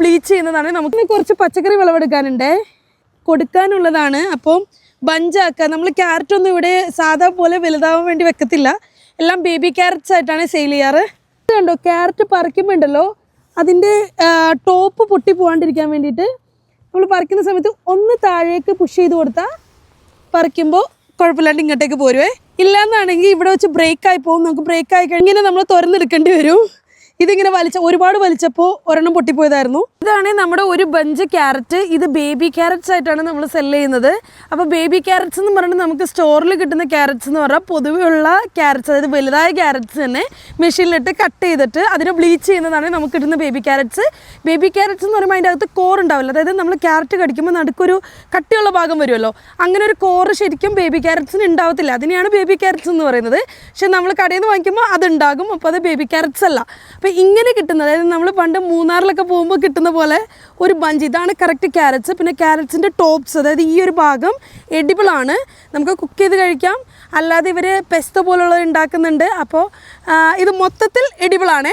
Bleach ചെയ്യുന്നതാണ്. നമുക്ക് കുറച്ച് പച്ചക്കറി വിളവെടുക്കാനുണ്ട്, കൊടുക്കാനുള്ളതാണ്. അപ്പം ബഞ്ചാക്കുക. നമ്മൾ ക്യാരറ്റൊന്നും ഇവിടെ സാധാ പോലെ വലുതാവാൻ വേണ്ടി വെക്കത്തില്ല, എല്ലാം ബേബി ക്യാരറ്റ്സ് ആയിട്ടാണ് സെയിൽ ചെയ്യാറ്. കണ്ടോ, ക്യാരറ്റ് പറിക്കുമ്പോൾ ഉണ്ടല്ലോ അതിൻ്റെ ടോപ്പ് പൊട്ടി പോകാണ്ടിരിക്കാൻ വേണ്ടിയിട്ട് നമ്മൾ പറിക്കുന്ന സമയത്ത് ഒന്ന് താഴേക്ക് പുഷ് ചെയ്ത് കൊടുത്താൽ പറിക്കുമ്പോൾ കുഴപ്പമില്ലാണ്ട് ഇങ്ങോട്ടേക്ക് പോരുവേ. ഇല്ലയെന്നാണെങ്കിൽ ഇവിടെ വെച്ച് ബ്രേക്കായി പോകും. നമുക്ക് ബ്രേക്കായി കഴിഞ്ഞാൽ ഇങ്ങനെ നമ്മൾ തുറന്നെടുക്കേണ്ടി വരും. ഇതിങ്ങനെ ഒരുപാട് വലിച്ചപ്പോൾ ഒരെണ്ണം പൊട്ടിപ്പോയതായിരുന്നു. ഇതാണ് നമ്മുടെ ഒരു ബഞ്ച് ക്യാരറ്റ്. ഇത് ബേബി ക്യാരറ്റ്സ് ആയിട്ടാണ് നമ്മൾ സെല് ചെയ്യുന്നത്. അപ്പോൾ ബേബി ക്യാരറ്റ്സ് എന്ന് പറഞ്ഞാൽ നമുക്ക് സ്റ്റോറിൽ കിട്ടുന്ന ക്യാരറ്റ്സ് എന്ന് പറഞ്ഞാൽ പൊതുവെയുള്ള ക്യാരറ്റ്സ്, അതായത് വലുതായ ക്യാരറ്റ്സ് തന്നെ മെഷീനിലിട്ട് കട്ട് ചെയ്തിട്ട് അതിനെ ബ്ലീച്ച് ചെയ്യുന്നതാണ് നമുക്ക് കിട്ടുന്ന ബേബി ക്യാരറ്റ്സ്. ബേബി ക്യാരറ്റ്സ് എന്ന് പറയുമ്പോൾ അതിൻ്റെ അകത്ത് കോർ ഉണ്ടാവില്ല. അതായത് നമ്മൾ ക്യാരറ്റ് കടിക്കുമ്പോൾ നടുക്കൊരു കട്ടിയുള്ള ഭാഗം വരുമല്ലോ, അങ്ങനെ ഒരു കോറ് ശരിക്കും ബേബി ക്യാരറ്റ്സിന് ഉണ്ടാവത്തില്ല. അതിനെയാണ് ബേബി ക്യാരറ്റ്സ് എന്ന് പറയുന്നത്. പക്ഷെ നമ്മൾ കടയിൽ നിന്ന് വാങ്ങിക്കുമ്പോൾ അതുണ്ടാകും. അപ്പോൾ അത് ബേബി ക്യാരറ്റ്സ് അല്ല. അപ്പോൾ ഇങ്ങനെ കിട്ടുന്നത്, അതായത് നമ്മൾ പണ്ട് മൂന്നാറിലൊക്കെ പോകുമ്പോൾ കിട്ടുന്ന പോലെ ഒരു ബഞ്ച്, ഇതാണ് കറക്റ്റ് ക്യാരറ്റ്സ്. പിന്നെ ക്യാരറ്റ്സിൻ്റെ ടോപ്സ്, അതായത് ഈ ഒരു ഭാഗം എഡിബിളാണ്, നമുക്ക് കുക്ക് ചെയ്ത് കഴിക്കാം. അല്ലാതെ ഇവർ പെസ്ത പോലുള്ളത് ഉണ്ടാക്കുന്നുണ്ട്. അപ്പോൾ ഇത് മൊത്തത്തിൽ എഡിബിളാണ്.